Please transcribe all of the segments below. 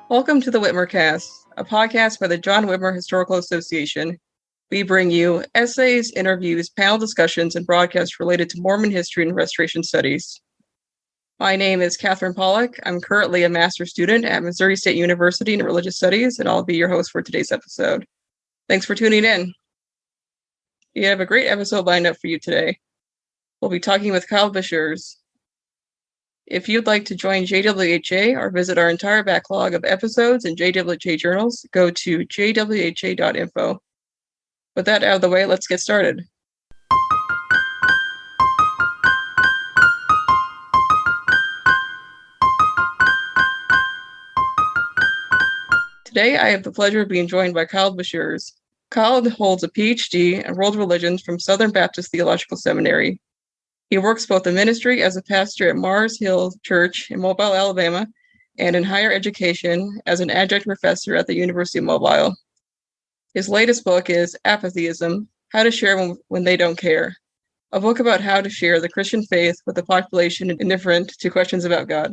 Welcome to the Whitmercast, a podcast by the John Whitmer Historical Association. We bring you essays, interviews, panel discussions, and broadcasts related to Mormon history and restoration studies. My name is Catherine Pollack. I'm currently a master's student at Missouri State University in Religious Studies, and I'll be your host for today's episode. Thanks for tuning in. We have a great episode lined up for you today. We'll be talking with Kyle Beshears. If you'd like to join JWHA or visit our entire backlog of episodes and JWHA journals, go to jwha.info. With that out of the way, let's get started. Today, I have the pleasure of being joined by Kyle Beshears. Kyle holds a PhD in World Religions from Southern Baptist Theological Seminary. He works both in ministry as a pastor at Mars Hill Church in Mobile, Alabama, and in higher education as an adjunct professor at the University of Mobile. His latest book is Apatheism: How to Share When They Don't Care, a book about how to share the Christian faith with a population indifferent to questions about God.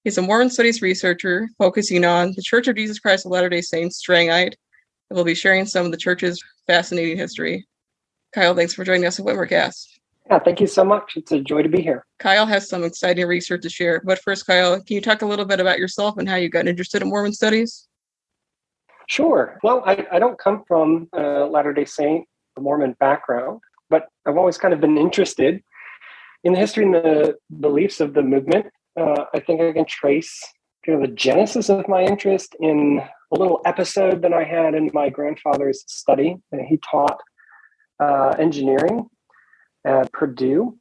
He's a Mormon studies researcher focusing on the Church of Jesus Christ of Latter-day Saints, Strangite, and will be sharing some of the church's fascinating history. Kyle, thanks for joining us at Whitmercast. Yeah, thank you so much. It's a joy to be here. Kyle has some exciting research to share. But first, Kyle, can you talk a little bit about yourself and how you got interested in Mormon studies? Sure. Well, I don't come from a Latter-day Saint Mormon background, but I've always kind of been interested in the history and the beliefs of the movement. I think I can trace kind of the genesis of my interest in a little episode that I had in my grandfather's study. He taught engineering at Purdue,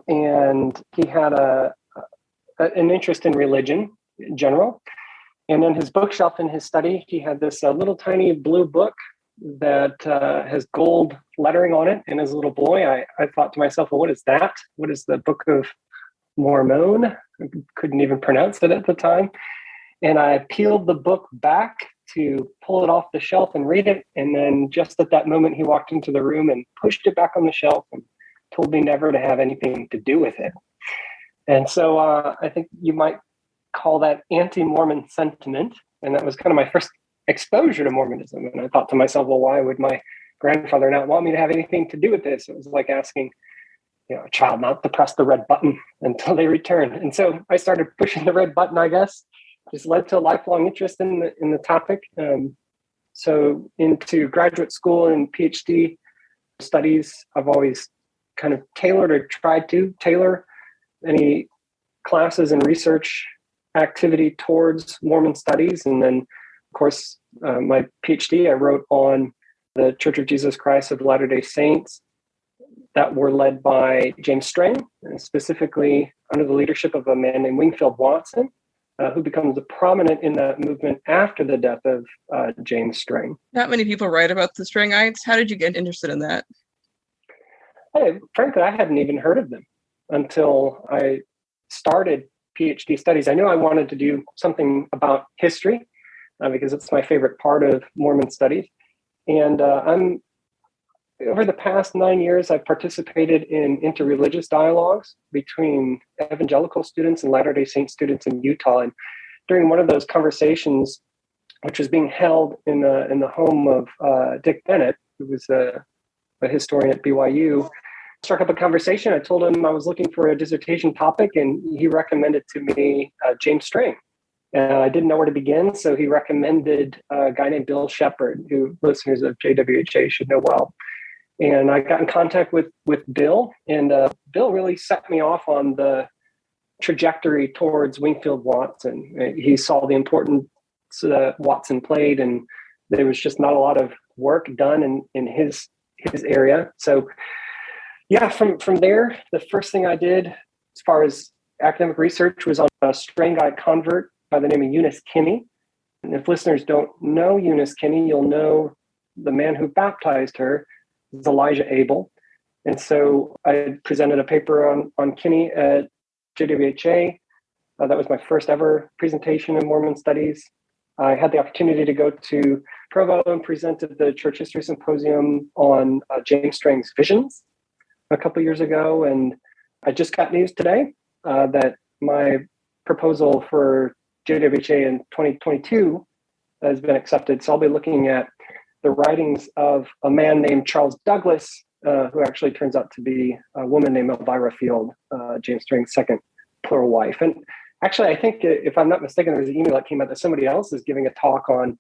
and he had an interest in religion in general. And in his bookshelf in his study, he had this little tiny blue book that has gold lettering on it. And as a little boy, I thought to myself, well, what is that? What is the Book of Mormon? I couldn't even pronounce it at the time. And I peeled the book back to pull it off the shelf and read it. And then just at that moment, he walked into the room and pushed it back on the shelf and told me never to have anything to do with it. And so I think you might call that anti-Mormon sentiment. And that was kind of my first exposure to Mormonism. And I thought to myself, well, why would my grandfather not want me to have anything to do with this? It was like asking, a child not to press the red button until they return. And so I started pushing the red button, I guess. Just led to a lifelong interest in the topic. So into graduate school and PhD studies, I've always kind of tailored or tried to tailor any classes and research activity towards Mormon studies. And then, of course, my PhD I wrote on the Church of Jesus Christ of Latter-day Saints that were led by James Strang, and specifically under the leadership of a man named Wingfield Watson, who becomes prominent in that movement after the death of James Strang. Not many people write about the Strangites. How did you get interested in that? Frankly, I hadn't even heard of them until I started PhD studies. I knew I wanted to do something about history because it's my favorite part of Mormon studies. And over the past 9 years, I've participated in interreligious dialogues between evangelical students and Latter-day Saint students in Utah. And during one of those conversations, which was being held in the home of Dick Bennett, who was a historian at BYU, struck up a conversation. I told him I was looking for a dissertation topic, and he recommended to me James Strang. I didn't know where to begin, so he recommended a guy named Bill Shepard, who listeners of JWHA should know well. And I got in contact with Bill, and Bill really set me off on the trajectory towards Wingfield Watson. He saw the importance that Watson played, and there was just not a lot of work done in his area. So yeah, from there, the first thing I did as far as academic research was on a Strangite convert by the name of Eunice Kinney. And if listeners don't know Eunice Kinney, you'll know the man who baptized her is Elijah Abel. And so I presented a paper on Kinney at JWHA. That was my first ever presentation in Mormon studies. I had the opportunity to go to Provo and present at the Church History Symposium on James Strang's visions a couple years ago. And I just got news today that my proposal for JWHA in 2022 has been accepted. So I'll be looking at the writings of a man named Charles Douglas, who actually turns out to be a woman named Elvira Field, James Strang's second plural wife. And actually, I think, if I'm not mistaken, there was an email that came out that somebody else is giving a talk on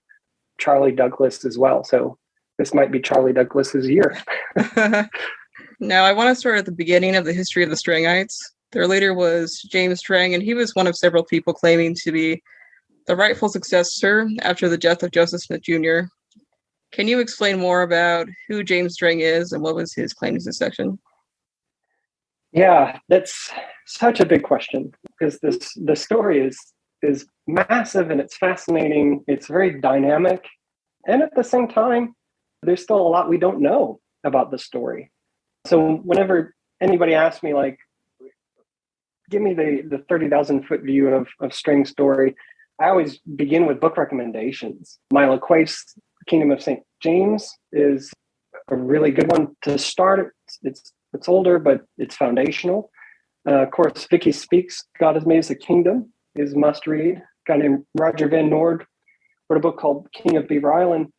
Charlie Douglas as well. So this might be Charlie Douglas's year. Now, I want to start at the beginning of the history of the Strangites. Their leader was James Strang, and he was one of several people claiming to be the rightful successor after the death of Joseph Smith Jr. Can you explain more about who James Strang is and what was his claim to succession? Yeah, that's such a big question, because the story is massive and it's fascinating. It's very dynamic. And at the same time, there's still a lot we don't know about the story. So whenever anybody asks me, like, give me the 30,000 foot view of Strang's story, I always begin with book recommendations. Milo Quaif's Kingdom of St. James is a really good one to start. It's older, but it's foundational. Of course, Vicky Speaks, God Has Made Us a Kingdom is must read. A guy named Roger Van Noord wrote a book called King of Beaver Island,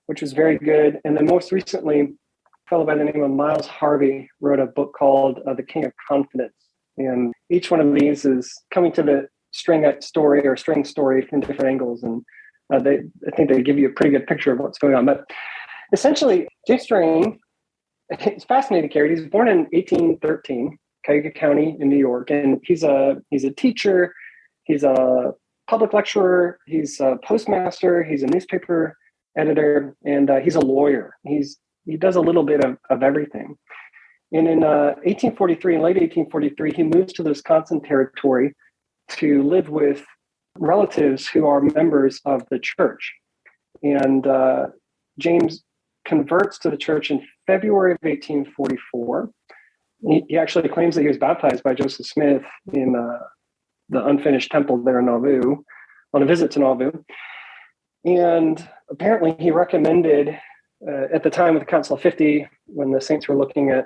which was very good. And then most recently, a fellow by the name of Miles Harvey wrote a book called The King of Confidence. And each one of these is coming to the Strangite story or Strang story from different angles. And I think they give you a pretty good picture of what's going on. But essentially, James Strang, it's a fascinating character. He was born in 1813, Cuyahoga County in New York. And he's a teacher. He's a public lecturer. He's a postmaster. He's a newspaper editor. And he's a lawyer. He does a little bit of everything. And in 1843, in late 1843, he moves to the Wisconsin Territory to live with relatives who are members of the church. And James converts to the church in February of 1844. He actually claims that he was baptized by Joseph Smith in the unfinished temple there in Nauvoo, on a visit to Nauvoo. And apparently he recommended, at the time of the Council of 50, when the saints were looking at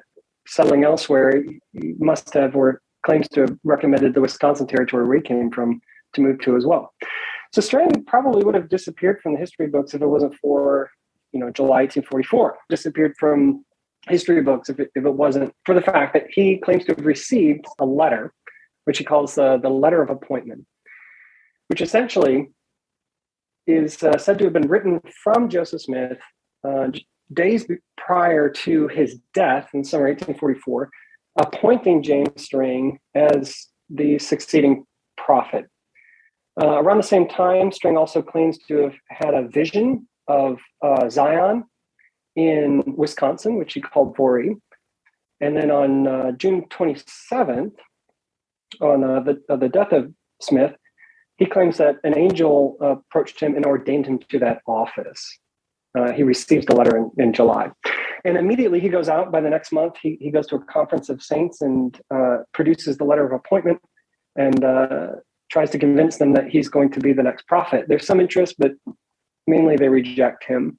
settling elsewhere, he must have, or claims to have recommended the Wisconsin Territory where he came from to move to as well. So Strang probably would have disappeared from the history books if it wasn't for, July 1844. Disappeared from history books if it wasn't for the fact that he claims to have received a letter, which he calls the letter of appointment, which essentially is said to have been written from Joseph Smith days prior to his death in summer 1844, appointing James Strang as the succeeding prophet. Around the same time, Strang also claims to have had a vision of Zion in Wisconsin, which he called Vori. And then on June 27th, on the death of Smith, he claims that an angel approached him and ordained him to that office. He receives the letter in July. And immediately he goes out. By the next month, he goes to a conference of saints and produces the letter of appointment and tries to convince them that he's going to be the next prophet. There's some interest, but mainly they reject him.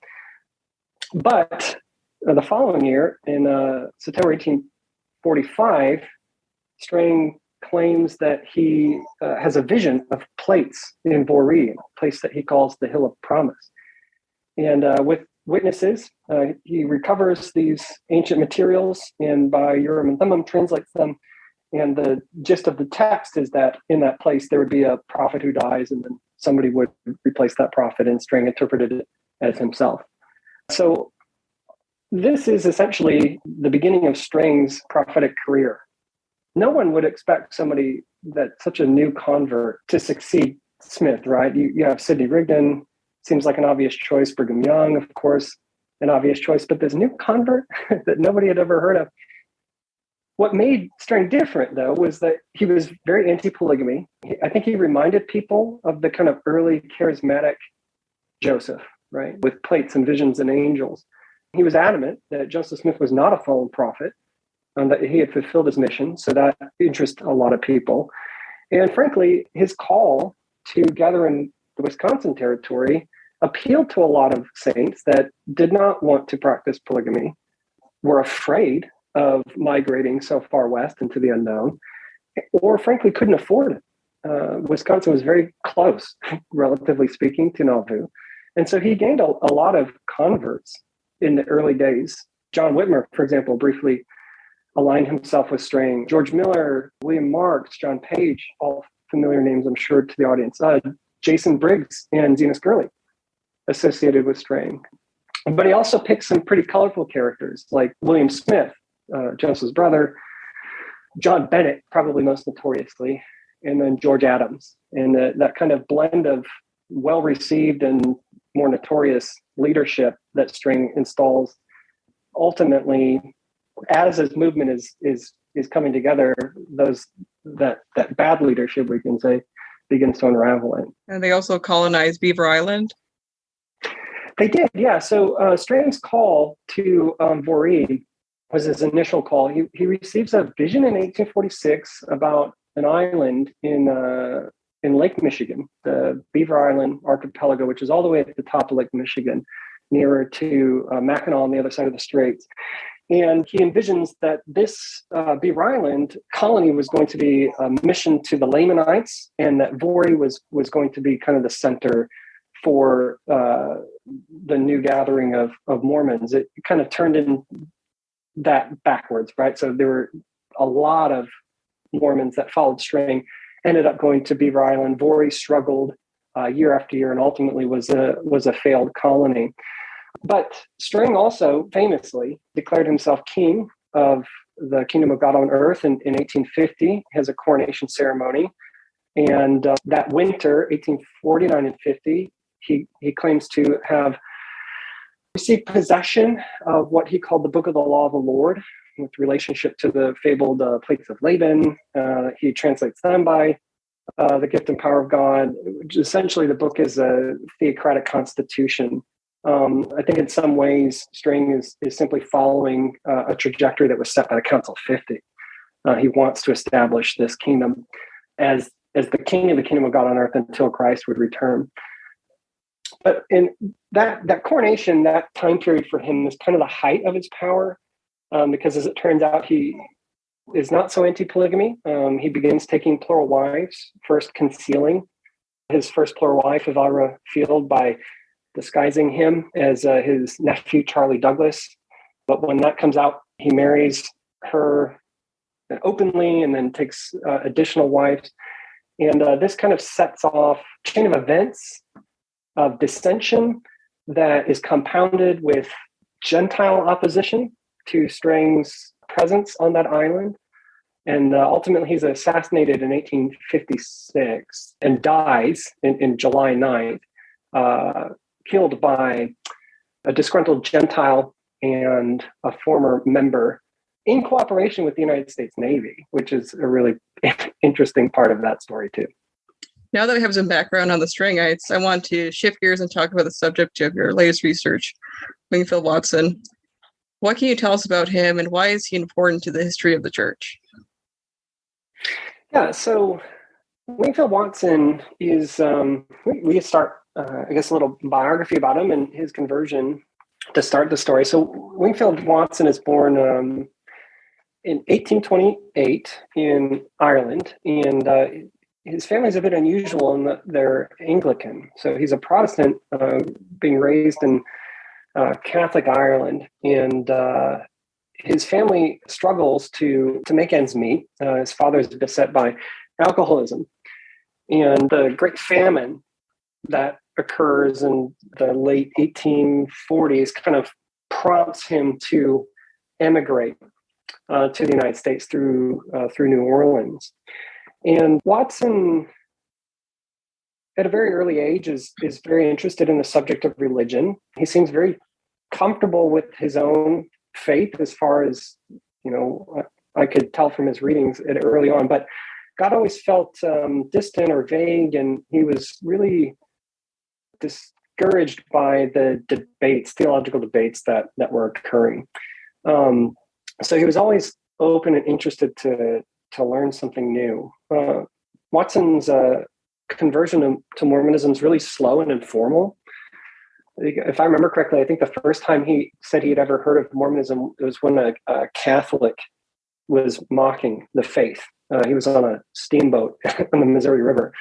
But the following year, in September 1845, Strang claims that he has a vision of plates in Vori, a place that he calls the Hill of Promise. And with witnesses, he recovers these ancient materials and by Urim and Thummim translates them. And the gist of the text is that in that place, there would be a prophet who dies and then somebody would replace that prophet, and Strang interpreted it as himself. So this is essentially the beginning of Strang's prophetic career. No one would expect somebody that's such a new convert to succeed Smith, right? You have Sidney Rigdon, seems like an obvious choice. Brigham Young, of course, an obvious choice. But this new convert that nobody had ever heard of. What made Strang different, though, was that he was very anti-polygamy. I think he reminded people of the kind of early charismatic Joseph, right, with plates and visions and angels. He was adamant that Joseph Smith was not a fallen prophet, and that he had fulfilled his mission. So that interested a lot of people. And frankly, his call to gather in the Wisconsin Territory appealed to a lot of saints that did not want to practice polygamy, were afraid of migrating so far west into the unknown, or frankly couldn't afford it. Wisconsin was very close, relatively speaking, to Nauvoo. And so he gained a lot of converts in the early days. John Whitmer, for example, briefly aligned himself with Strang. George Miller, William Marks, John Page, all familiar names, I'm sure, to the audience. Jason Briggs and Zenas Gurley associated with Strang. But he also picked some pretty colorful characters like William Smith, Joseph's brother, John Bennett, probably most notoriously, and then George Adams. And that kind of blend of well-received and more notorious leadership that Strang installs ultimately, as his movement is coming together, that bad leadership, we can say, begins to unravel it. And they also colonized Beaver Island. They did, yeah. So Strang's call to Voree was his initial call. He receives a vision in 1846 about an island in Lake Michigan, the Beaver Island archipelago, which is all the way at the top of Lake Michigan, nearer to Mackinac on the other side of the straits. And he envisions that this Beaver Island colony was going to be a mission to the Lamanites, and that Voree was going to be kind of the center for the new gathering of Mormons. It kind of turned in that backwards, right? So there were a lot of Mormons that followed Strang, ended up going to Beaver Island. Voree struggled year after year, and ultimately was a failed colony. But Strang also famously declared himself king of the kingdom of God on earth in 1850. He has a coronation ceremony. And that winter, 1849 and 50, he claims to have received possession of what he called the Book of the Law of the Lord, with relationship to the fabled plates of Laban. He translates them by the gift and power of God. Essentially, the book is a theocratic constitution. I think in some ways, Strang is simply following a trajectory that was set by the Council of 50. He wants to establish this kingdom as the king of the kingdom of God on earth until Christ would return. But in that coronation, that time period for him is kind of the height of his power, because as it turns out, he is not so anti-polygamy. He begins taking plural wives, first concealing his first plural wife, Elvira Field, by disguising him as his nephew, Charlie Douglas. But when that comes out, he marries her openly and then takes additional wives. And this kind of sets off a chain of events of dissension that is compounded with Gentile opposition to Strang's presence on that island. And ultimately, he's assassinated in 1856 and dies in July 9th, killed by a disgruntled Gentile and a former member in cooperation with the United States Navy, which is a really interesting part of that story, too. Now that we have some background on the Strangites, I want to shift gears and talk about the subject of your latest research, Wingfield Watson. What can you tell us about him, and why is he important to the history of the church? Yeah, so Wingfield Watson is, we start, I guess, a little biography about him and his conversion to start the story. So Wingfield Watson is born in 1828 in Ireland, and his family is a bit unusual in that they're Anglican. So he's a Protestant being raised in Catholic Ireland, and his family struggles to make ends meet. His father is beset by alcoholism, and the Great Famine that occurs in the late 1840s kind of prompts him to emigrate to the United States through New Orleans. And Watson, at a very early age, is very interested in the subject of religion. He seems very comfortable with his own faith, as far as, I could tell from his readings early on. But God always felt distant or vague, and he was really discouraged by the theological debates that were occurring. So he was always open and interested to learn something new. Watson's conversion to Mormonism is really slow and informal. If I remember correctly, I think the first time he said he had ever heard of Mormonism, it was when a Catholic was mocking the faith He was on a steamboat on the Missouri River.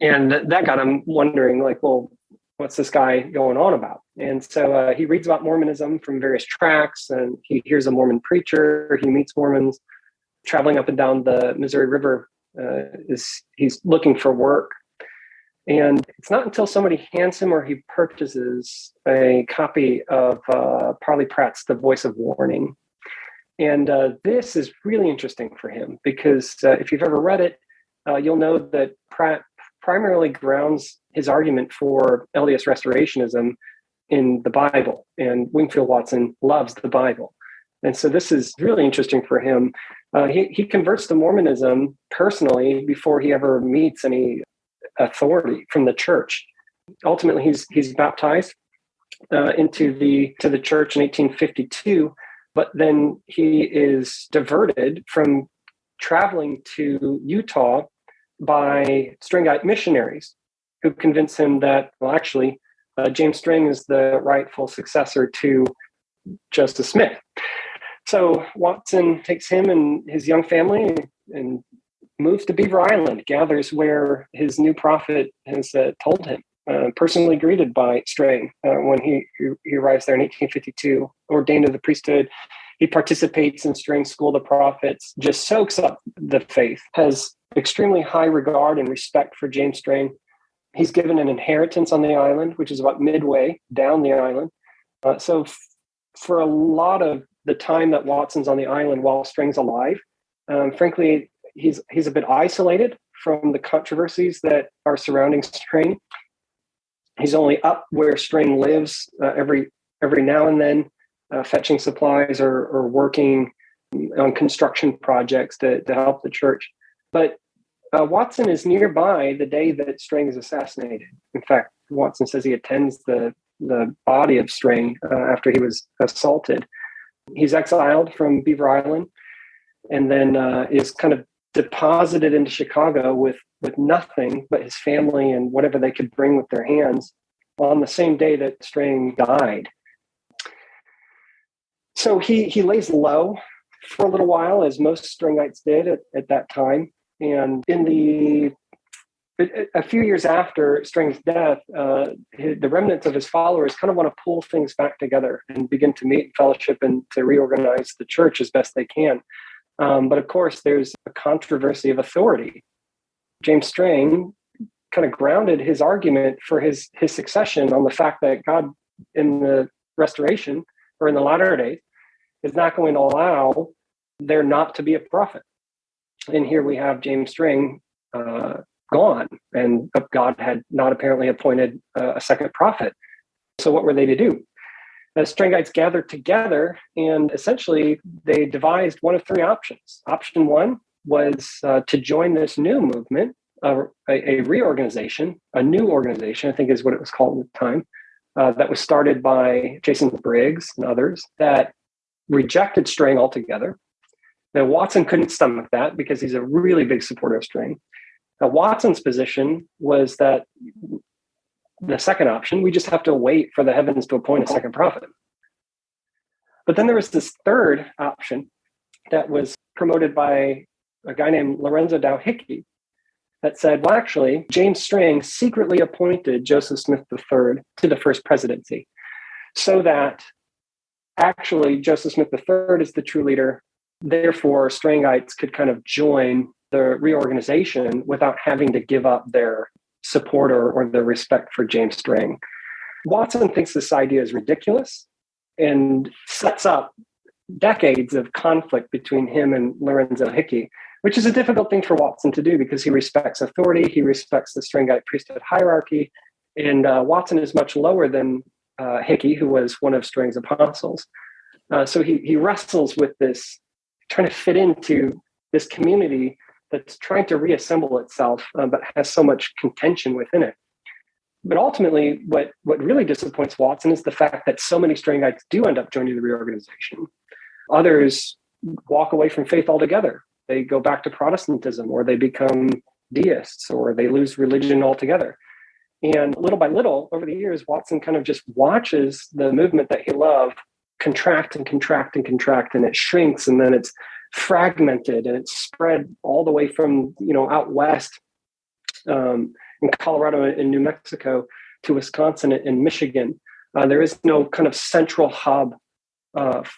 And that got him wondering, like, well, what's this guy going on about? And so he reads about Mormonism from various tracts, and he hears a Mormon preacher. He meets Mormons traveling up and down the Missouri River. He's looking for work. And it's not until somebody hands him or he purchases a copy of Parley Pratt's The Voice of Warning. And this is really interesting for him because if you've ever read it, you'll know that Pratt primarily grounds his argument for LDS restorationism in the Bible. And Wingfield Watson loves the Bible. And so this is really interesting for him. He converts to Mormonism personally before he ever meets any authority from the church. Ultimately, he's baptized into the church in 1852, but then he is diverted from traveling to Utah by Strangite missionaries who convince him that, well, actually, James String is the rightful successor to Joseph Smith. So Watson takes him and his young family and moves to Beaver Island, gathers where his new prophet has told him, personally greeted by String when he arrives there in 1852, ordained to the priesthood. He participates in String's School of the Prophets, just soaks up the faith, has extremely high regard and respect for James String. He's given an inheritance on the island, which is about midway down the island. So for a lot of the time that Watson's on the island while String's alive, frankly, he's a bit isolated from the controversies that are surrounding String. He's only up where String lives every now and then, fetching supplies or working on construction projects to help the church. But Watson is nearby the day that String is assassinated. In fact, Watson says he attends the body of String after he was assaulted. He's exiled from Beaver Island and then is kind of deposited into Chicago with nothing but his family and whatever they could bring with their hands on the same day that String died. So he lays low for a little while, as most Stringites did at that time. And a few years after String's death, the remnants of his followers kind of want to pull things back together and begin to meet in fellowship and to reorganize the church as best they can. But of course, there's a controversy of authority. James String kind of grounded his argument for his succession on the fact that God in the restoration or in the latter days is not going to allow there not to be a prophet. And here we have James String gone, and God had not apparently appointed a second prophet. So what were they to do? The Stringites gathered together, and essentially they devised one of three options. Option one was to join this new movement, a reorganization, a new organization, I think is what it was called at the time, that was started by Jason Briggs and others that rejected String altogether. Now, Watson couldn't stomach that because he's a really big supporter of String. Now, Watson's position was that the second option, we just have to wait for the heavens to appoint a second prophet. But then there was this third option that was promoted by a guy named Lorenzo Dow Hickey that said, well, actually, James String secretly appointed Joseph Smith III to the first presidency so that actually Joseph Smith III is the true leader. Therefore, Stringites could kind of join the reorganization without having to give up their support or their respect for James String. Watson thinks this idea is ridiculous and sets up decades of conflict between him and Lorenzo Hickey, which is a difficult thing for Watson to do because he respects authority, he respects the Stringite priesthood hierarchy, and Watson is much lower than Hickey, who was one of String's apostles. So he wrestles with this, trying to fit into this community that's trying to reassemble itself, but has so much contention within it. But ultimately, what really disappoints Watson is the fact that so many Stringites do end up joining the reorganization. Others walk away from faith altogether. They go back to Protestantism, or they become deists, or they lose religion altogether. And little by little, over the years, Watson kind of just watches the movement that he loved contract and contract and contract, and it shrinks, and then it's fragmented, and it's spread all the way from, out west, in Colorado and New Mexico to Wisconsin and Michigan. There is no kind of central hub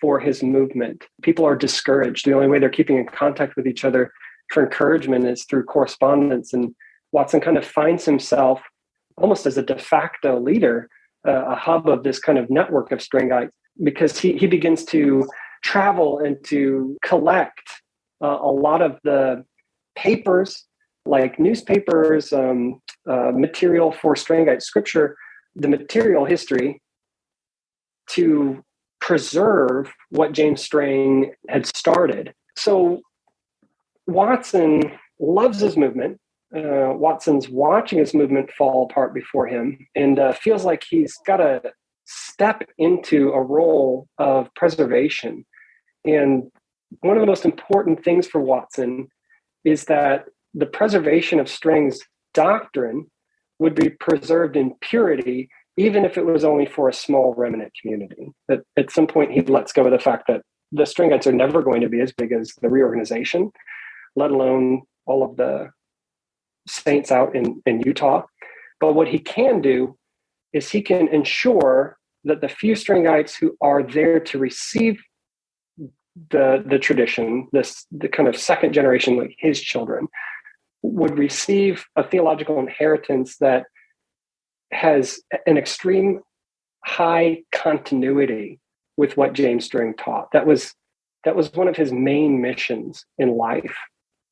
for his movement. People are discouraged. The only way they're keeping in contact with each other for encouragement is through correspondence. And Watson kind of finds himself almost as a de facto leader, a hub of this kind of network of Strangites, because he begins to travel and to collect a lot of the papers, like newspapers, material for Strangite scripture, the material history, to preserve what James Strang had started. So Watson loves his movement. Watson's watching his movement fall apart before him, and feels like he's got to step into a role of preservation. And one of the most important things for Watson is that the preservation of Strang's doctrine would be preserved in purity, even if it was only for a small remnant community. That at some point he lets go of the fact that the Strangites are never going to be as big as the reorganization, let alone all of the saints out in Utah. But what he can do is he can ensure that the few Strangites who are there to receive the tradition, the kind of second generation, like his children, would receive a theological inheritance that has an extreme high continuity with what James Strang taught. That was one of his main missions in life.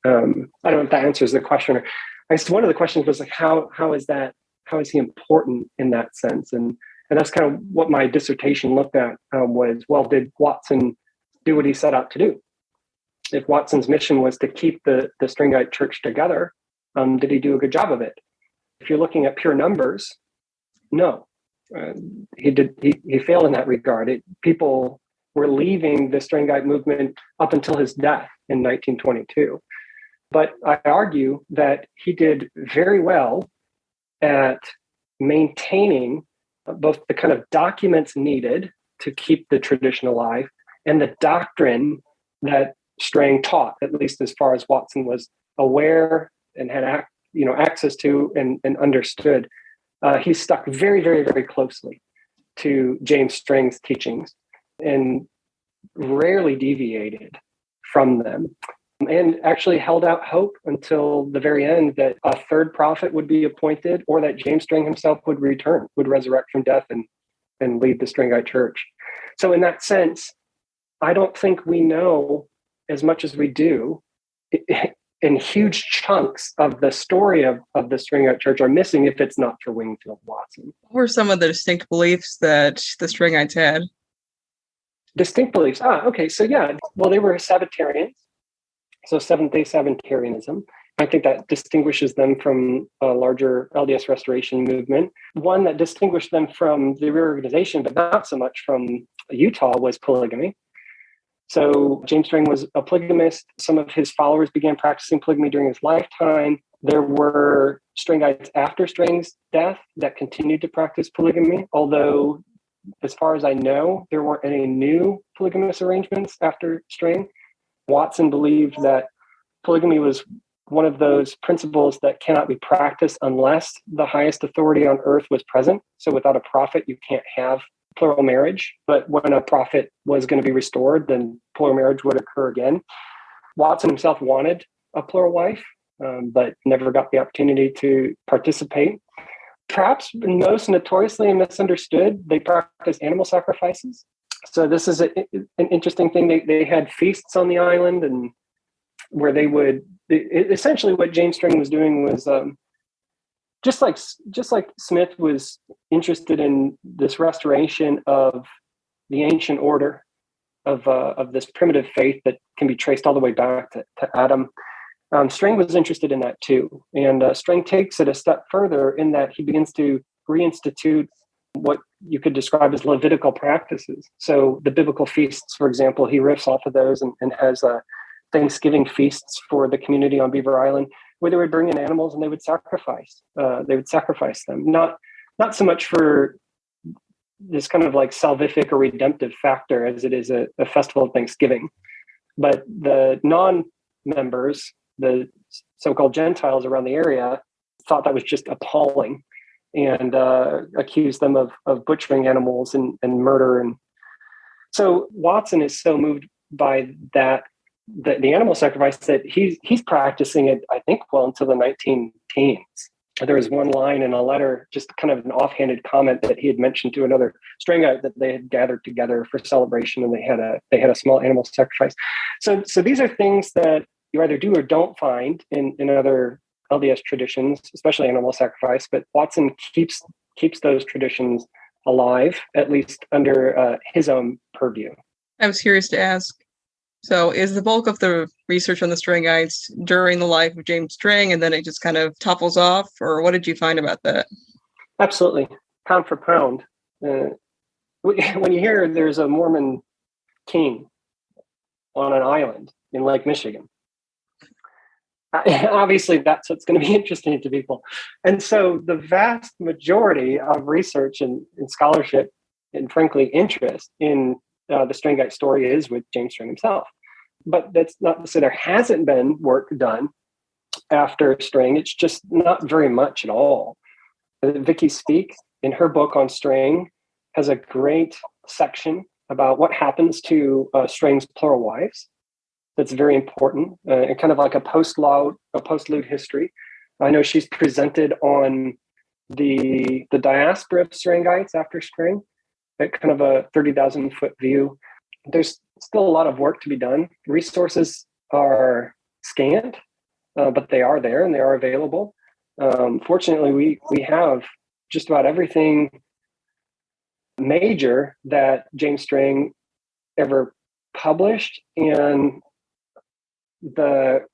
I don't know if that answers the question. I guess one of the questions was like, how is he important in that sense? And that's kind of what my dissertation looked at, was, well, did Watson do what he set out to do? If Watson's mission was to keep the Strangite church together, did he do a good job of it? If you're looking at pure numbers, no. He failed in that regard. People were leaving the Strangite movement up until his death in 1922. But I argue that he did very well at maintaining both the kind of documents needed to keep the tradition alive and the doctrine that Strang taught, at least as far as Watson was aware and had access to and understood. He stuck very, very, very closely to James Strang's teachings and rarely deviated from them, and actually held out hope until the very end that a third prophet would be appointed, or that James Strang himself would return, would resurrect from death and lead the Strangite church. So in that sense, I don't think we know as much as we do. And huge chunks of the story of the Strangite church are missing if it's not for Wingfield Watson. What were some of the distinct beliefs that the Strangites had? Distinct beliefs. Okay. So yeah, well, they were Sabbatarians. So Seventh-day Sabbatarianism. I think that distinguishes them from a larger LDS Restoration movement. One that distinguished them from the reorganization, but not so much from Utah, was polygamy. So James Strang was a polygamist. Some of his followers began practicing polygamy during his lifetime. There were Strangites after Strang's death that continued to practice polygamy, although as far as I know, there weren't any new polygamous arrangements after Strang. Watson believed that polygamy was one of those principles that cannot be practiced unless the highest authority on earth was present. So without a prophet, you can't have plural marriage. But when a prophet was going to be restored, then plural marriage would occur again. Watson himself wanted a plural wife, but never got the opportunity to participate. Perhaps most notoriously and misunderstood, they practiced animal sacrifices. So this is an interesting thing. They had feasts on the island, and where they would essentially, what James Strang was doing was just like Smith was interested in this restoration of the ancient order of this primitive faith that can be traced all the way back to Adam. Strang was interested in that too, and Strang takes it a step further in that he begins to reinstitute what you could describe as Levitical practices. So the biblical feasts, for example, he riffs off of those and has Thanksgiving feasts for the community on Beaver Island, where they would bring in animals and they would sacrifice. Them, not so much for this kind of like salvific or redemptive factor as it is a festival of Thanksgiving, But the non-members, the so-called Gentiles around the area, thought that was just appalling and accused them of butchering animals and murder. And so Watson is so moved by that, the animal sacrifice, that he's practicing it, I think, well into the 19 teens. There was one line in a letter, just kind of an offhanded comment that he had mentioned to another Strangite that they had gathered together for celebration, and they had a small animal sacrifice. So these are things that you either do or don't find in other LDS traditions, especially animal sacrifice. But Watson keeps those traditions alive, at least under his own purview. I was curious to ask, so is the bulk of the research on the Strangites during the life of James Strang, and then it just kind of topples off, or what did you find about that? Absolutely. Pound for pound. When you hear there's a Mormon king on an island in Lake Michigan, obviously that's what's going to be interesting to people. And so the vast majority of research and scholarship, and frankly interest in the Strangite story, is with James Strang himself. But that's not to say there hasn't been work done after Strang. It's just not very much at all. Vicky Speak, in her book on Strang, has a great section about what happens to Strang's plural wives. That's very important, and kind of like a postlude history. I know she's presented on the diaspora of Strangites after Strang, at kind of a 30,000 foot view. There's still a lot of work to be done. Resources are scant, but they are there and they are available. Fortunately, we have just about everything major that James Strang ever published, and the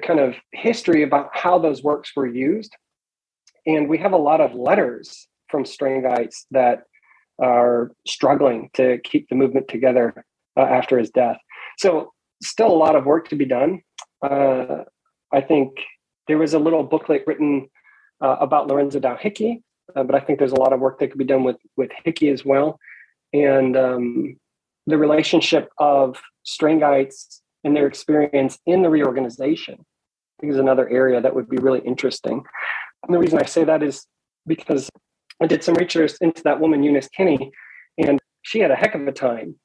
kind of history about how those works were used. And we have a lot of letters from Strangites that are struggling to keep the movement together after his death. So still a lot of work to be done. I think there was a little booklet written about Lorenzo Dow Hickey, but I think there's a lot of work that could be done with Hickey as well. And the relationship of Strangites and their experience in the reorganization, I think, is another area that would be really interesting. And the reason I say that is because I did some research into that woman, Eunice Kinney, and she had a heck of a time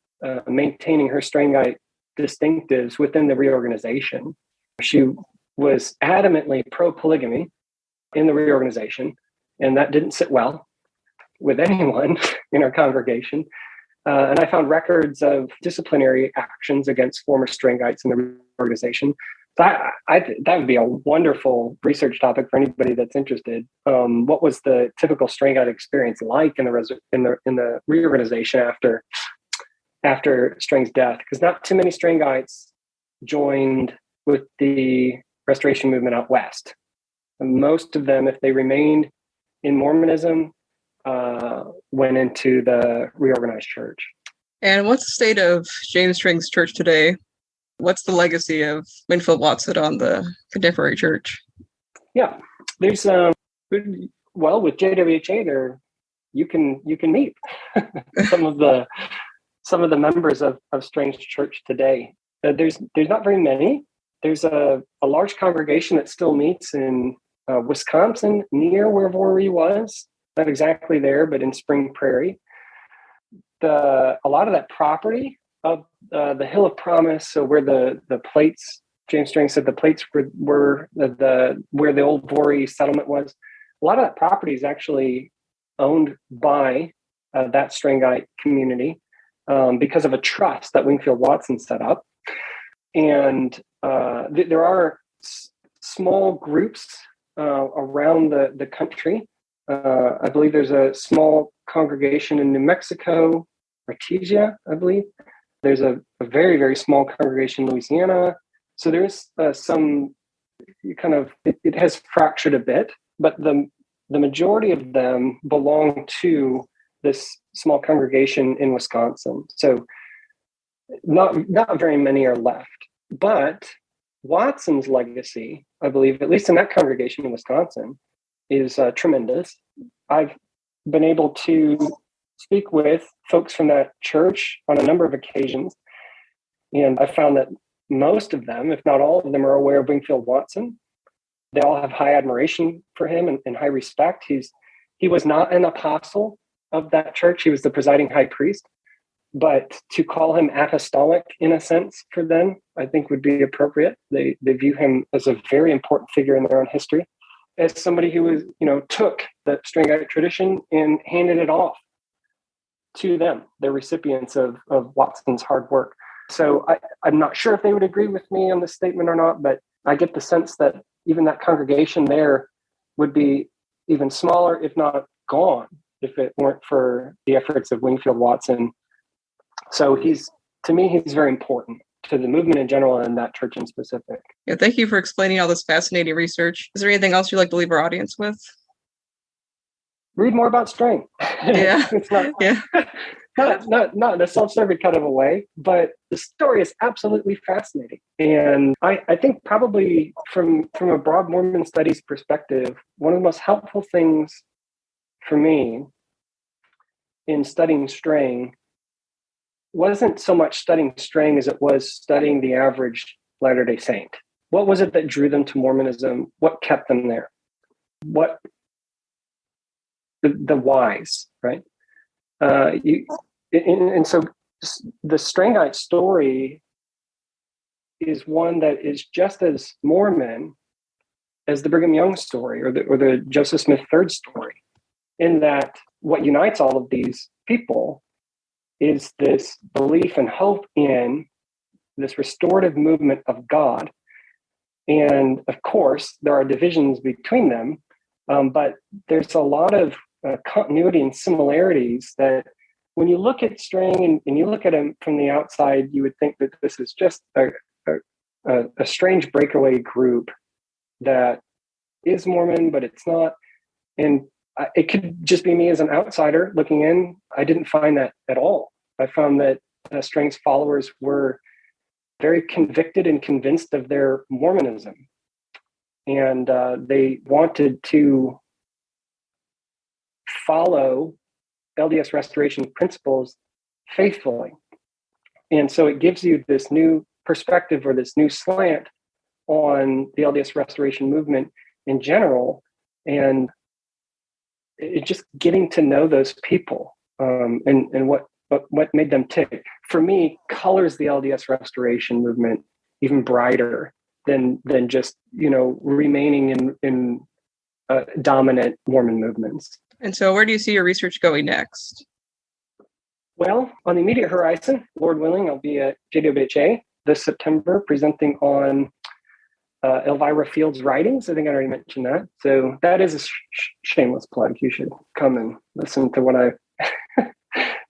maintaining her Strangite distinctives within the reorganization. She was adamantly pro-polygamy in the reorganization, and that didn't sit well with anyone in our congregation. And I found records of disciplinary actions against former Strangites in the reorganization. So that would be a wonderful research topic for anybody that's interested. What was the typical Strangite experience like in the reorganization after Strang's death? Because not too many Strangites joined with the Restoration movement out west. And most of them, if they remained in Mormonism, went into the reorganized church. And what's the state of James Strang's church today? What's the legacy of Wingfield Watson on the contemporary church? Yeah, there's with JWHA there, you can meet some of the members of Strang's church today. There's not very many. There's a large congregation that still meets in Wisconsin, near where Voree was, not exactly there, but in Spring Prairie. A lot of that property of the Hill of Promise, so where the plates, James Strang said the plates were where the old Voree settlement was. A lot of that property is actually owned by that Strangite community because of a trust that Wingfield Watson set up. And there are small groups around the country. I believe there's a small congregation in New Mexico, Artesia, I believe. There's a very, very small congregation in Louisiana. So there's some kind of, it has fractured a bit, but the majority of them belong to this small congregation in Wisconsin. So not very many are left. But Watson's legacy, I believe, at least in that congregation in Wisconsin, is tremendous. I've been able to speak with folks from that church on a number of occasions, And I found that most of them, if not all of them, are aware of Wingfield Watson. They all have high admiration for him and high respect. He was not an apostle of that church. He was the presiding high priest. But to call him apostolic in a sense for them, I think would be appropriate. They view him as a very important figure in their own history, as somebody who was, took the Strangite tradition and handed it off to them, the recipients of Watson's hard work. So I'm not sure if they would agree with me on this statement or not, but I get the sense that even that congregation there would be even smaller, if not gone, if it weren't for the efforts of Wingfield Watson. So to me, he's very important to the movement in general and that church in specific. Yeah, thank you for explaining all this fascinating research. Is there anything else you'd like to leave our audience with? Read more about Strang. Yeah. It's not, yeah. not in a self-serving kind of a way, but the story is absolutely fascinating. And I think probably from a broad Mormon studies perspective, one of the most helpful things for me in studying Strang wasn't so much studying Strang as it was studying the average Latter-day Saint. What was it that drew them to Mormonism? What kept them there? What the whys, right? And so the Strangite story is one that is just as Mormon as the Brigham Young story or the Joseph Smith III story, in that what unites all of these people is this belief and hope in this restorative movement of God. And of course, there are divisions between them, but there's a lot of continuity and similarities that when you look at Strang and you look at him from the outside, you would think that this is just a strange breakaway group that is Mormon, but it's not. And it could just be me as an outsider looking in. I didn't find that at all. I found that Strang's followers were very convicted and convinced of their Mormonism. And they wanted to follow LDS restoration principles faithfully. And so it gives you this new perspective or this new slant on the LDS restoration movement in general. And it just getting to know those people and what made them tick, for me, colors the LDS restoration movement even brighter than just, remaining in dominant Mormon movements. And so where do you see your research going next? Well, on the immediate horizon, Lord willing, I'll be at JWHA this September presenting on Elvira Field's writings. I think I already mentioned that. So that is a shameless plug. You should come and listen to what I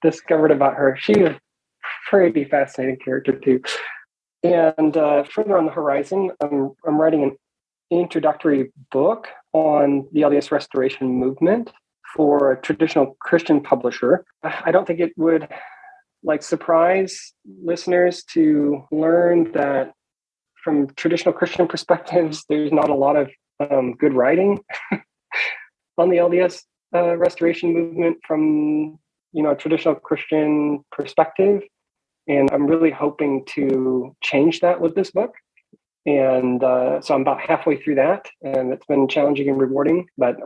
discovered about her. She was a pretty fascinating character too. And further on the horizon, I'm writing an introductory book on the LDS restoration movement for a traditional Christian publisher. I don't think it would surprise listeners to learn that from traditional Christian perspectives, there's not a lot of good writing on the LDS restoration movement from a traditional Christian perspective. And I'm really hoping to change that with this book. And so I'm about halfway through that, and it's been challenging and rewarding, but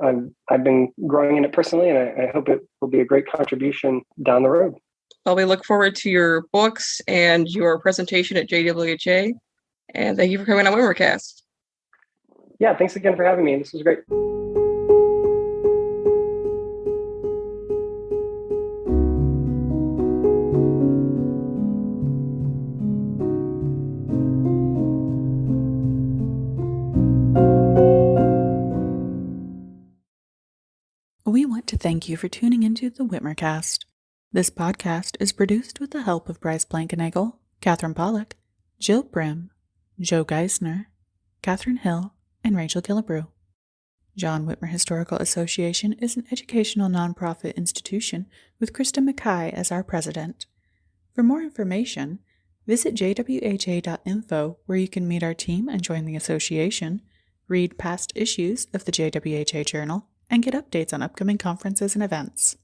I've been growing in it personally, and I hope it will be a great contribution down the road. Well, we look forward to your books and your presentation at JWHA, and thank you for coming on Wimmercast. Yeah, thanks again for having me. This was great. We want to thank you for tuning into the Whitmercast. This podcast is produced with the help of Bryce Blankenagel, Catherine Pollock, Jill Brim, Joe Geisner, Catherine Hill, and Rachel Killebrew. John Whitmer Historical Association is an educational nonprofit institution with Krista Mackay as our president. For more information, visit jwha.info, where you can meet our team and join the association, read past issues of the JWHA Journal, and get updates on upcoming conferences and events.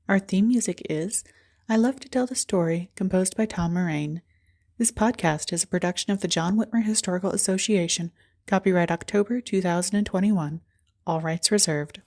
Our theme music is I Love to Tell the Story, composed by Tom Moraine. This podcast is a production of the John Whitmer Historical Association, copyright October 2021, all rights reserved.